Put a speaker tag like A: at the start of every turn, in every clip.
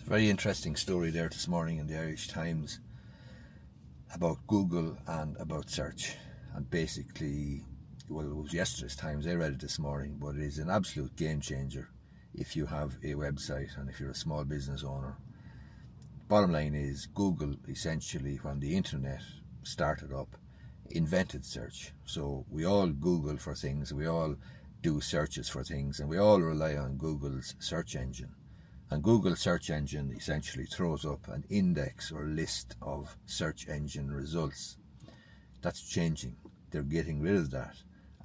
A: It's a very interesting story there this morning in the Irish Times about Google and about search. And basically, well, it was yesterday's Times, I read it this morning, but it is an absolute game changer if you have a website and if you're a small business owner. Bottom line is, Google essentially, when the internet started up, invented search. So we all Google for things, we all do searches for things, and we all rely on Google's search engine. And Google search engine essentially throws up an index or list of search engine results. That's changing. They're getting rid of that.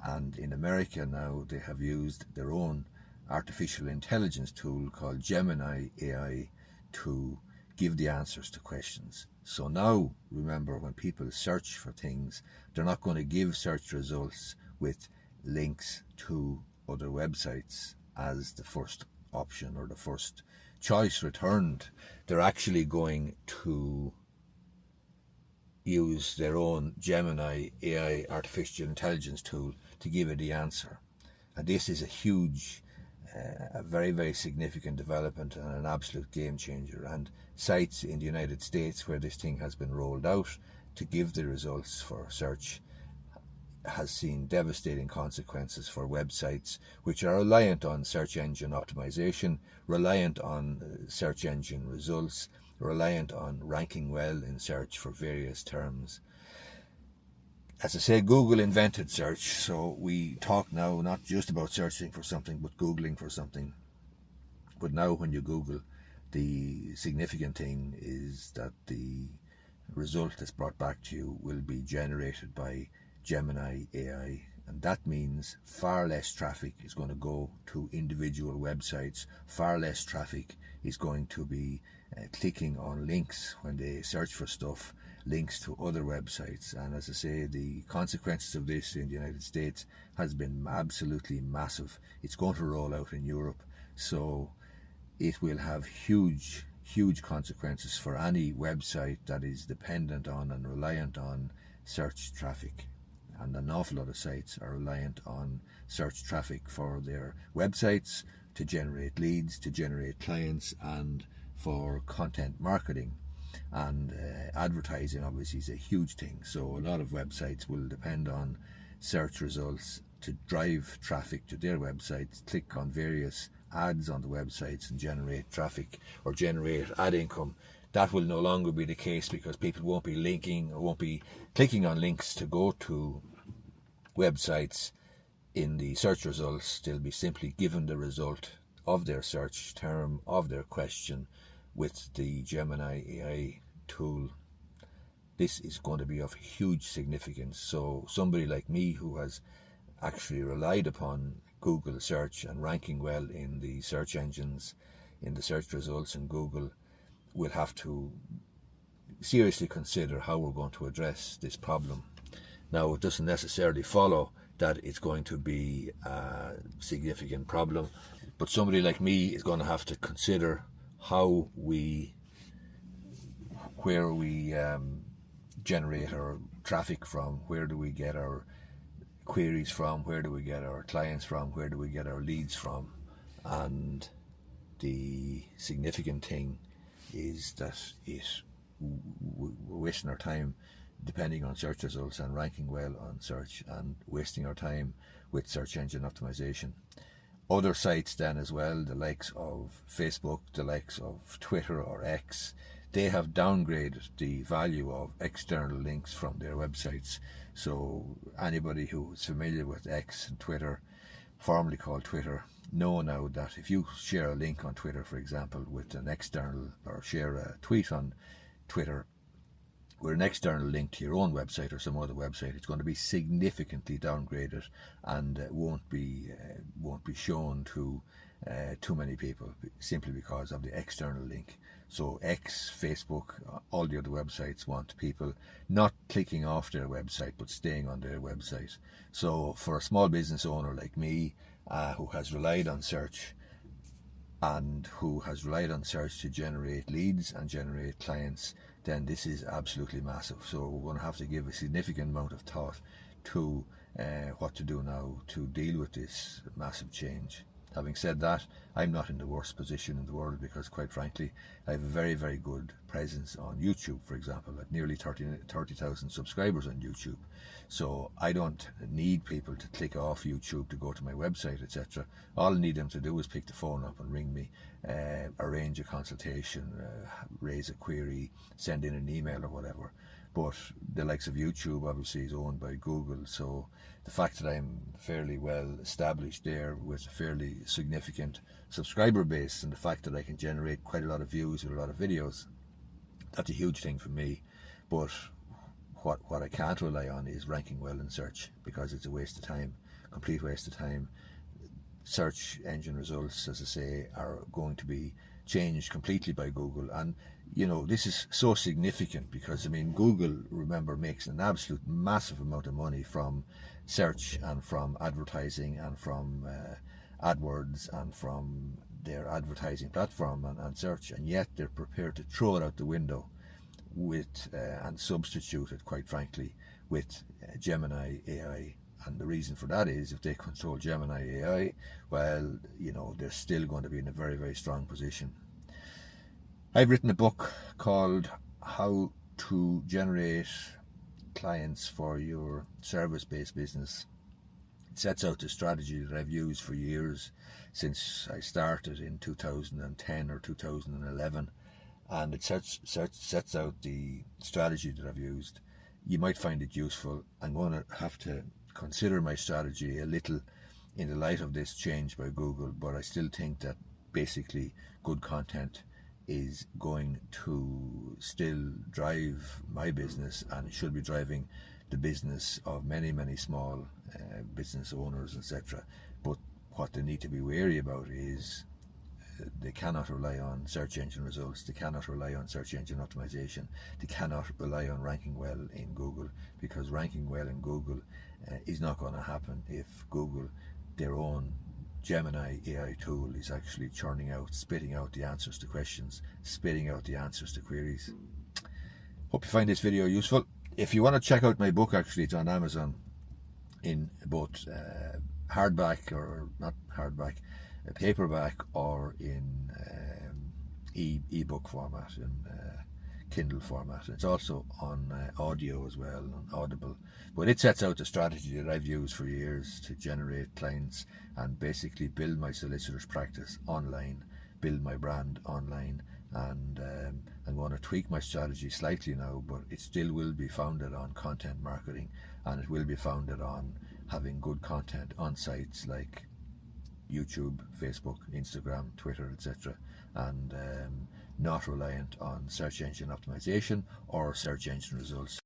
A: And in America now, they have used their own artificial intelligence tool called Gemini AI to give the answers to questions. So now, remember, when people search for things, they're not going to give search results with links to other websites as the first option or the first choice returned. They're actually going to use their own Gemini AI artificial intelligence tool to give it the answer. And this is a huge, a very, very significant development and an absolute game changer. And sites in the United States where this thing has been rolled out to give the results for search has seen devastating consequences for websites which are reliant on search engine optimization, reliant on search engine results, reliant on ranking well in search for various terms. As I say, Google invented search, so we talk now not just about searching for something but Googling for something. But now when you Google, the significant thing is that the result that's brought back to you will be generated by Gemini AI, and that means far less traffic is going to go to individual websites, far less traffic is going to be clicking on links when they search for stuff, links to other websites. And as I say, the consequences of this in the United States has been absolutely massive. It's going to roll out in Europe, so it will have huge consequences for any website that is dependent on and reliant on search traffic. And an awful lot of sites are reliant on search traffic for their websites to generate leads, to generate clients, and for content marketing. And advertising obviously is a huge thing. So a lot of websites will depend on search results to drive traffic to their websites, click on various ads on the websites and generate traffic or generate ad income. That will no longer be the case because people won't be linking or won't be clicking on links to go to websites in the search results. They'll be simply given the result of their search term, of their question, with the Gemini AI tool. This is going to be of huge significance. So somebody like me who has actually relied upon Google search and ranking well in the search engines, in the search results in Google, will have to seriously consider how we're going to address this problem. Now, it doesn't necessarily follow that it's going to be a significant problem, but somebody like me is going to have to consider how where we generate our traffic from, where do we get our queries from, where do we get our clients from, where do we get our leads from. And the significant thing is that we're wasting our time depending on search results and ranking well on search, and wasting our time with search engine optimization. Other sites then as well, the likes of Facebook, the likes of Twitter or X, they have downgraded the value of external links from their websites. So anybody who is familiar with X and Twitter, formerly called Twitter, know now that if you share a link on Twitter, for example, with an external, or share a tweet on Twitter with an external link to your own website or some other website, it's going to be significantly downgraded and won't be shown to too many people simply because of the external link. So X, Facebook, all the other websites want people not clicking off their website but staying on their website. So for a small business owner like me, who has relied on search to generate leads and generate clients, then this is absolutely massive. So we're going to have to give a significant amount of thought to what to do now to deal with this massive change. Having said that, I'm not in the worst position in the world, because quite frankly, I have a very, very good presence on YouTube, for example. I've nearly 30,000 subscribers on YouTube. So I don't need people to click off YouTube to go to my website, etc. All I need them to do is pick the phone up and ring me, arrange a consultation, raise a query, send in an email or whatever. But the likes of YouTube obviously is owned by Google, so the fact that I'm fairly well established there with a fairly significant subscriber base, and the fact that I can generate quite a lot of views with a lot of videos, that's a huge thing for me. But what I can't rely on is ranking well in search, because it's a waste of time, complete waste of time. Search engine results, as I say, are going to be changed completely by Google. And you know, this is so significant because, I mean, Google, remember, makes an absolute massive amount of money from search and from advertising and from AdWords and from their advertising platform and search, and yet they're prepared to throw it out the window with and substitute it, quite frankly, with Gemini AI. And the reason for that is, if they control Gemini AI, well, you know, they're still going to be in a very, very strong position. I've written a book called How to Generate Clients for Your Service-Based Business. It sets out the strategy that I've used for years, since I started in 2010 or 2011, and it sets out the strategy that I've used. You might find it useful. I'm going to have to consider my strategy a little in the light of this change by Google, but I still think that basically good content is going to still drive my business, and it should be driving the business of many, many small business owners, etc. But what they need to be wary about is they cannot rely on search engine results, they cannot rely on search engine optimization, they cannot rely on ranking well in Google, because ranking well in Google is not going to happen if Google, their own Gemini AI tool, is actually churning out, spitting out the answers to questions, spitting out the answers to queries. Hope you find this video useful. If you want to check out my book, actually, it's on Amazon in both hardback, or not hardback, paperback, or in ebook format, in Kindle format. It's also on audio as well, on Audible. But it sets out the strategy that I've used for years to generate clients and basically build my solicitor's practice online, build my brand online, and I'm going to tweak my strategy slightly now, but it still will be founded on content marketing, and it will be founded on having good content on sites like YouTube, Facebook, Instagram, Twitter, etc., and not reliant on search engine optimization or search engine results.